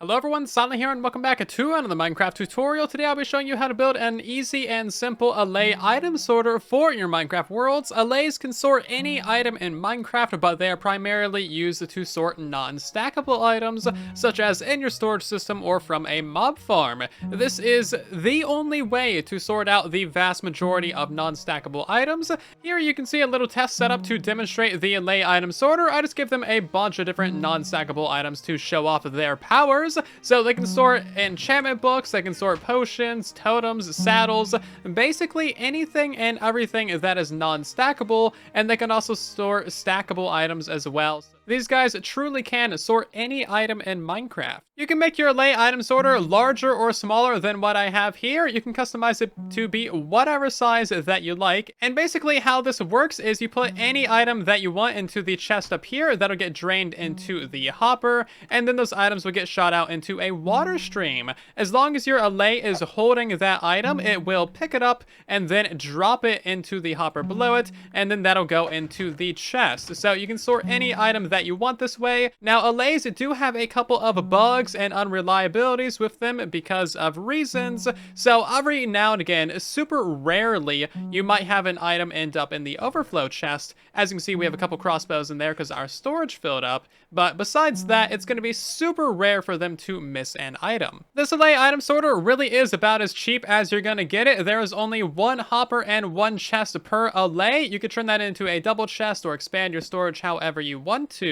Hello everyone, Silent here and welcome back to another Minecraft tutorial. Today I'll be showing you how to build an easy and simple Allay item sorter for your Minecraft worlds. Allays can sort any item in Minecraft, but they are primarily used to sort non-stackable items, such as in your storage system or from a mob farm. This is the only way to sort out the vast majority of non-stackable items. Here you can see a little test setup to demonstrate the Allay item sorter. I just give them a bunch of different non-stackable items to show off their powers. So they can sort enchantment books, they can sort potions, totems, saddles, basically anything and everything that is non-stackable, and they can also store stackable items as well. These guys truly can sort any item in Minecraft. You can make your Allay item sorter larger or smaller than what I have here. You can customize it to be whatever size that you like. And basically how this works is you put any item that you want into the chest up here. That'll get drained into the hopper. And then those items will get shot out into a water stream. As long as your Allay is holding that item, it will pick it up and then drop it into the hopper below it. And then that'll go into the chest. So you can sort any item that you want this way. Now, Allays do have a couple of bugs and unreliabilities with them because of reasons. So every now and again, super rarely, you might have an item end up in the overflow chest. As you can see, we have a couple crossbows in there because our storage filled up. But besides that, it's going to be super rare for them to miss an item. This Allay item sorter really is about as cheap as you're going to get it. There is only one hopper and one chest per Allay. You could turn that into a double chest or expand your storage however you want to.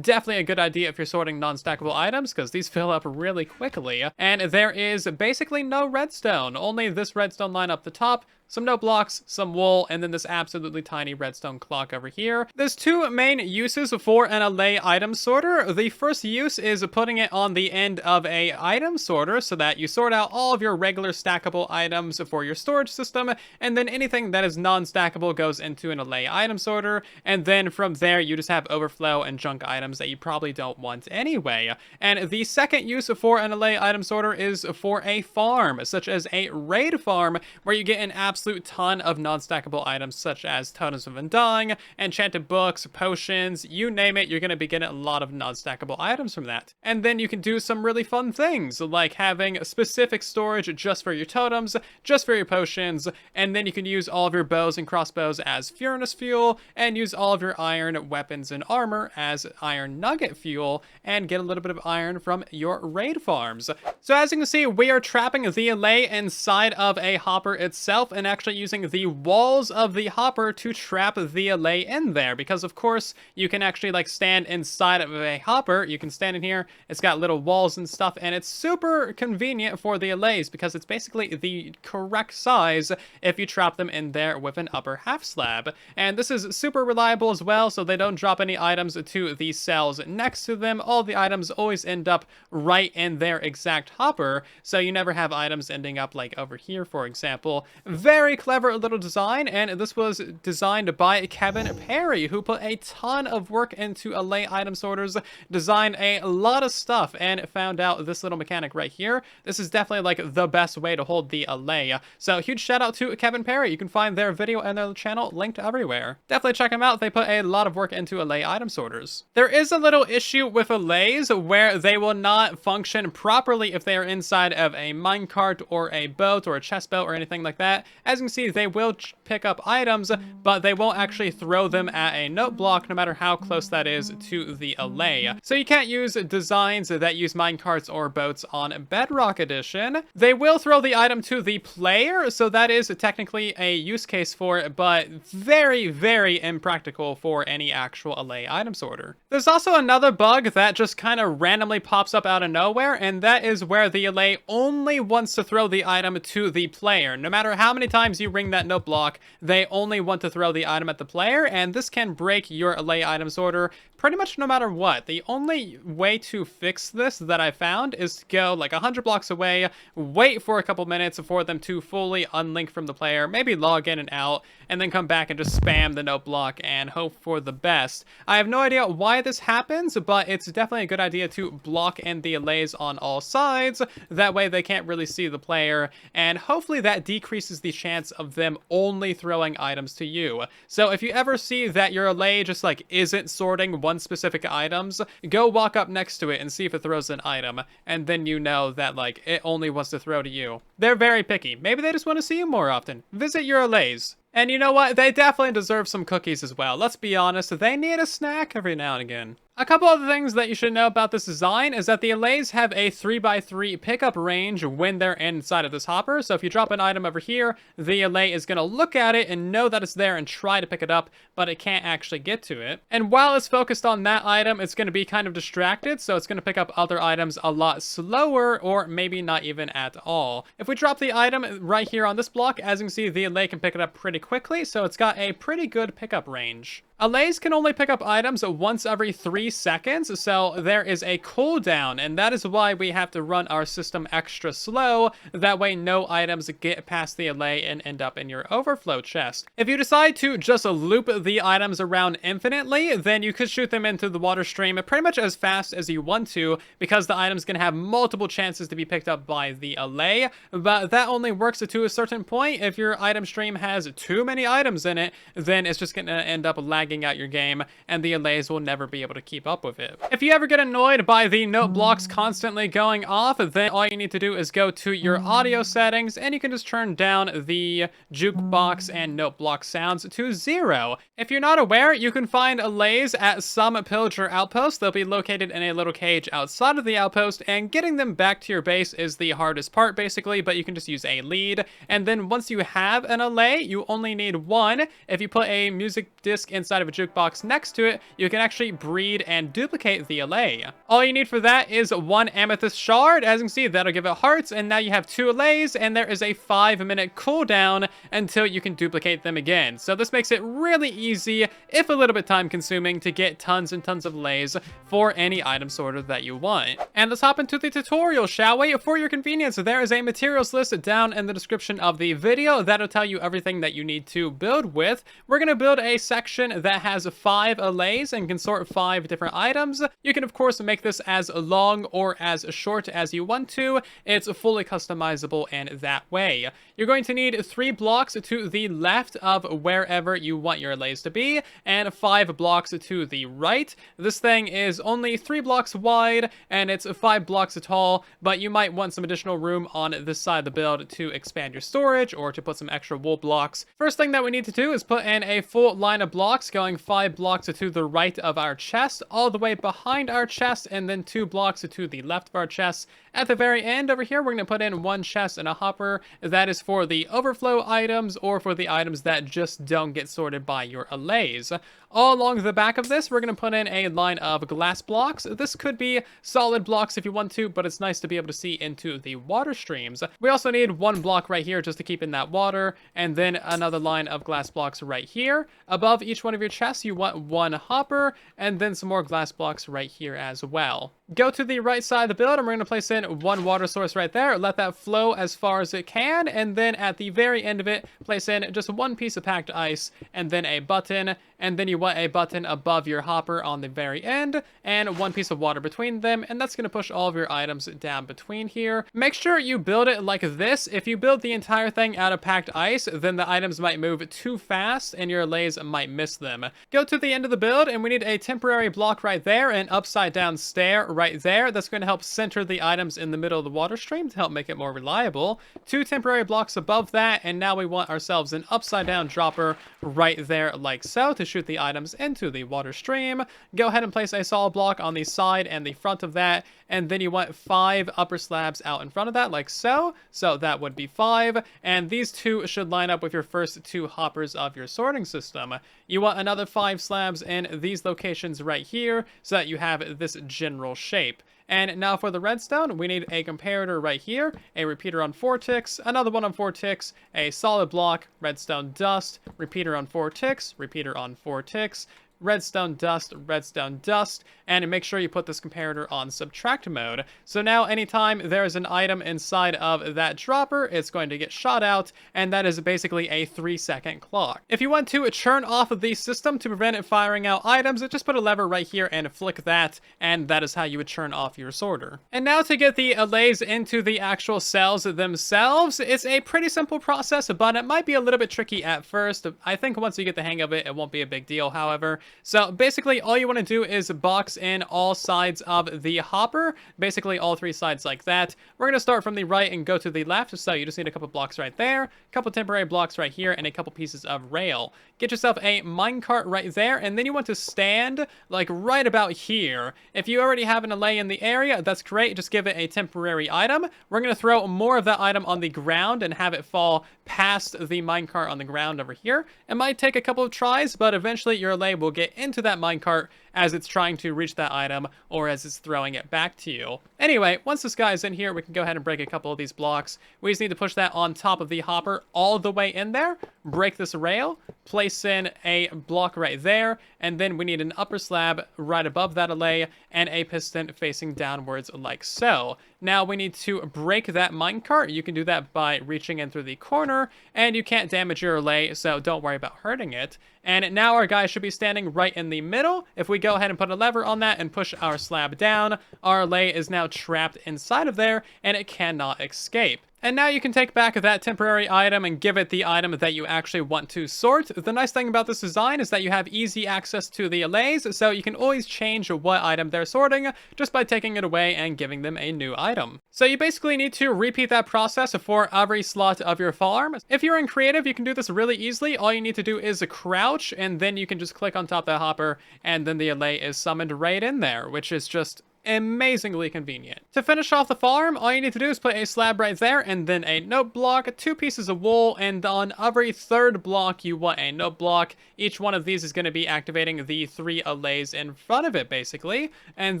Definitely a good idea if you're sorting non-stackable items because these fill up really quickly. And there is basically no redstone, only this redstone line up the top, some note blocks, some wool, and then this absolutely tiny redstone clock over here. There's two main uses for an Allay item sorter. The first use is putting it on the end of a item sorter so that you sort out all of your regular stackable items for your storage system, and then anything that is non-stackable goes into an Allay item sorter, and then from there you just have overflow and junk items that you probably don't want anyway. And the second use for an Allay item sorter is for a farm, such as a raid farm, where you get an absolute ton of non-stackable items such as totems of undying, enchanted books, potions, you name it, you're going to be getting a lot of non-stackable items from that. And then you can do some really fun things like having specific storage just for your totems, just for your potions, and then you can use all of your bows and crossbows as furnace fuel, and use all of your iron weapons and armor as iron nugget fuel, and get a little bit of iron from your raid farms. So as you can see, we are trapping the Allay inside of a hopper itself, and actually using the walls of the hopper to trap the Allay in there, because of course you can actually like stand inside of a hopper. You can stand in here, it's got little walls and stuff, and it's super convenient for the Allays because it's basically the correct size if you trap them in there with an upper half slab. And this is super reliable as well, so they don't drop any items to the cells next to them. All the items always end up right in their exact hopper, so you never have items ending up like over here, for example. Very clever little design, and this was designed by Kevin Perry, who put a ton of work into Allay item sorters, designed a lot of stuff, and found out this little mechanic right here. This is definitely like the best way to hold the Allay. So huge shout out to Kevin Perry. You can find their video and their channel linked everywhere. Definitely check them out. They put a lot of work into Allay item sorters. There is a little issue with Allays where they will not function properly if they are inside of a minecart or a boat or a chest boat or anything like that. As you can see, they will pick up items, but they won't actually throw them at a note block no matter how close that is to the Allay. So you can't use designs that use minecarts or boats on Bedrock Edition. They will throw the item to the player, so that is technically a use case for it, but very, very impractical for any actual Allay item sorter. There's also another bug that just kind of randomly pops up out of nowhere, and that is where the Allay only wants to throw the item to the player. No matter how many times you ring that note block, they only want to throw the item at the player, and this can break your Allay item sorter pretty much no matter what. The only way to fix this that I found is to go like 100 blocks away, wait for a couple minutes for them to fully unlink from the player, maybe log in and out, and then come back and just spam the note block and hope for the best. I have no idea why this happens, but it's definitely a good idea to block in the Allays on all sides. That way they can't really see the player, and hopefully that decreases the chance of them only throwing items to you. So if you ever see that your Allay just like isn't sorting one specific items, go walk up next to it and see if it throws an item, and then you know that like it only wants to throw to you. They're very picky. Maybe they just want to see you more often. Visit your Allays. And you know what? They definitely deserve some cookies as well. Let's be honest, they need a snack every now and again. A couple other things that you should know about this design is that the Allays have a 3x3 pickup range when they're inside of this hopper. So if you drop an item over here, the Allay is going to look at it and know that it's there and try to pick it up, but it can't actually get to it. And while it's focused on that item, it's going to be kind of distracted, so it's going to pick up other items a lot slower, or maybe not even at all. If we drop the item right here on this block, as you can see, the Allay can pick it up pretty quickly, so it's got a pretty good pickup range. Allays can only pick up items once every 3 seconds, so there is a cooldown, and that is why we have to run our system extra slow. That way no items get past the Allay and end up in your overflow chest. If you decide to just loop the items around infinitely, then you could shoot them into the water stream pretty much as fast as you want to, because the item's going to have multiple chances to be picked up by the Allay, but that only works to a certain point. If your item stream has too many items in it, then it's just going to end up lagging out your game, and the Allays will never be able to keep up with it. If you ever get annoyed by the note blocks constantly going off, then all you need to do is go to your audio settings, and you can just turn down the jukebox and note block sounds to 0. If you're not aware, you can find Allays at some pillager outposts. They'll be located in a little cage outside of the outpost, and getting them back to your base is the hardest part, basically, but you can just use a lead. And then once you have an Allay, you only need one. If you put a music disc inside of a jukebox next to it, you can actually breed and duplicate the Allay. All you need for that is 1 amethyst shard. As you can see, that'll give it hearts, and now you have 2 Allays, and there is a 5-minute cooldown until you can duplicate them again. So this makes it really easy, if a little bit time consuming, to get tons and tons of Allays for any item sorter that you want. And let's hop into the tutorial, shall we? For your convenience, there is a materials list down in the description of the video that'll tell you everything that you need to build with. We're going to build a section that has 5 Allays and can sort 5 different items. You can of course make this as long or as short as you want to. It's fully customizable in that way. You're going to need 3 blocks to the left of wherever you want your Allays to be, and 5 blocks to the right. This thing is only 3 blocks wide, and it's 5 blocks tall, but you might want some additional room on this side of the build to expand your storage or to put some extra wool blocks. First thing that we need to do is put in a full line of blocks going 5 blocks to the right of our chest, all the way behind our chest, and then 2 blocks to the left of our chest. At the very end over here, we're going to put in 1 chest and a hopper. That is for the overflow items or for the items that just don't get sorted by your Allays. All along the back of this, we're going to put in a line of glass blocks. This could be solid blocks if you want to, but it's nice to be able to see into the water streams. We also need 1 block right here just to keep in that water, and then another line of glass blocks right here. Above each one of your chests, you want 1 hopper, and then some more glass blocks right here as well. Go to the right side of the build, and we're going to place in 1 water source right there. Let that flow as far as it can, and then at the very end of it, place in just 1 piece of packed ice, and then a button, and then you want a button above your hopper on the very end, and 1 piece of water between them, and that's going to push all of your items down between here. Make sure you build it like this. If you build the entire thing out of packed ice, then the items might move too fast, and your Allays might miss them. Go to the end of the build, and we need a temporary block right there, and upside down stair right there. That's going to help center the items in the middle of the water stream to help make it more reliable. 2 temporary blocks above that, and now we want ourselves an upside down dropper right there like so to shoot the items into the water stream. Go ahead and place a solid block on the side and the front of that, and then you want 5 upper slabs out in front of that like so. So that would be 5, and these 2 should line up with your first 2 hoppers of your sorting system. You want another 5 slabs in these locations right here so that you have this general shape. And now for the redstone, we need a comparator right here, a repeater on 4 ticks, another one on 4 ticks, a solid block, redstone dust, repeater on 4 ticks, repeater on 4 ticks, redstone dust, and make sure you put this comparator on subtract mode. So now anytime there's an item inside of that dropper, it's going to get shot out, and that is basically a 3-second clock. If you want to turn off the system to prevent it firing out items, just put a lever right here and flick that, and that is how you would turn off your sorter. And now to get the allays into the actual cells themselves, it's a pretty simple process, but it might be a little bit tricky at first. I think once you get the hang of it, it won't be a big deal, however. So basically, all you want to do is box in all sides of the hopper, basically all 3 sides like that. We're going to start from the right and go to the left, so you just need a couple blocks right there, a couple temporary blocks right here, and a couple pieces of rail. Get yourself a minecart right there, and then you want to stand like right about here. If you already have an allay in the area, that's great. Just give it a temporary item. We're going to throw more of that item on the ground and have it fall past the minecart on the ground over here. It might take a couple of tries, but eventually your allay will get into that minecart as it's trying to reach that item or as it's throwing it back to you. Anyway, once this guy is in here, we can go ahead and break a couple of these blocks. We just need to push that on top of the hopper all the way in there, break this rail, place in a block right there, and then we need an upper slab right above that allay and a piston facing downwards like so. Now we need to break that minecart. You can do that by reaching in through the corner, and you can't damage your allay, so don't worry about hurting it. And now our guy should be standing right in the middle. If we go ahead and put a lever on that and push our slab down, our allay is now trapped inside of there, and it cannot escape. And now you can take back that temporary item and give it the item that you actually want to sort. The nice thing about this design is that you have easy access to the allays, so you can always change what item they're sorting just by taking it away and giving them a new item. So you basically need to repeat that process for every slot of your farm. If you're in creative, you can do this really easily. All you need to do is crouch, and then you can just click on top of that hopper, and then the allay is summoned right in there, which is just amazingly convenient. To finish off the farm, all you need to do is put a slab right there, and then a note block, 2 pieces of wool, and on every 3rd block you want a note block. Each one of these is going to be activating the 3 allays in front of it, basically. And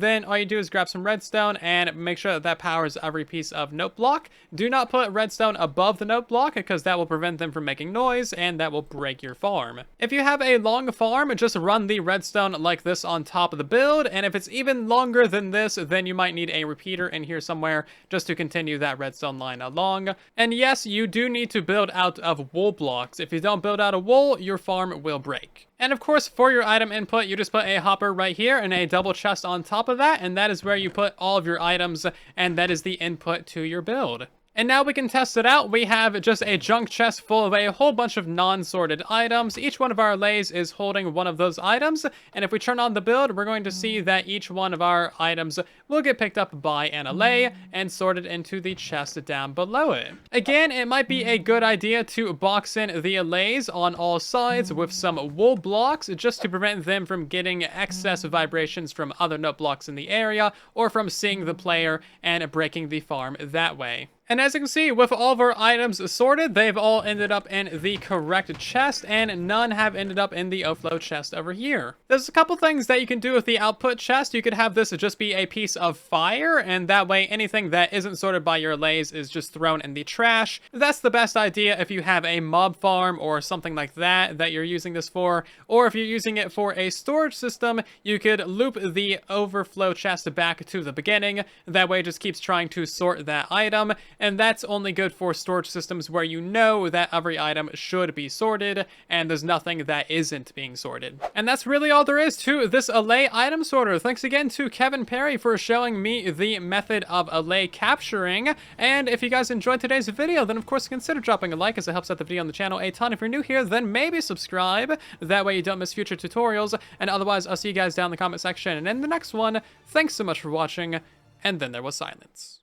then all you do is grab some redstone and make sure that powers every piece of note block. Do not put redstone above the note block, because that will prevent them from making noise, and that will break your farm. If you have a long farm, just run the redstone like this on top of the build, and if it's even longer than this, then you might need a repeater in here somewhere just to continue that redstone line along. And yes, you do need to build out of wool blocks. If you don't build out of wool, your farm will break. And of course, for your item input, you just put a hopper right here and a double chest on top of that, and that is where you put all of your items, and that is the input to your build. And now we can test it out. We have just a junk chest full of a whole bunch of non-sorted items. Each one of our allays is holding one of those items, and if we turn on the build, we're going to see that each one of our items will get picked up by an allay and sorted into the chest down below it. Again, it might be a good idea to box in the allays on all sides with some wool blocks just to prevent them from getting excess vibrations from other note blocks in the area or from seeing the player and breaking the farm that way. And as you can see, with all of our items sorted, they've all ended up in the correct chest, and none have ended up in the overflow chest over here. There's a couple things that you can do with the output chest. You could have this just be a piece of fire, and that way anything that isn't sorted by your allays is just thrown in the trash. That's the best idea if you have a mob farm or something like that that you're using this for. Or if you're using it for a storage system, you could loop the overflow chest back to the beginning. That way it just keeps trying to sort that item. And that's only good for storage systems where you know that every item should be sorted and there's nothing that isn't being sorted. And that's really all there is to this Allay item sorter. Thanks again to Kevin Perry for showing me the method of Allay capturing. And if you guys enjoyed today's video, then of course consider dropping a like, as it helps out the video on the channel a ton. If you're new here, then maybe subscribe. That way you don't miss future tutorials. And otherwise, I'll see you guys down in the comment section. And in the next one, thanks so much for watching. And then there was silence.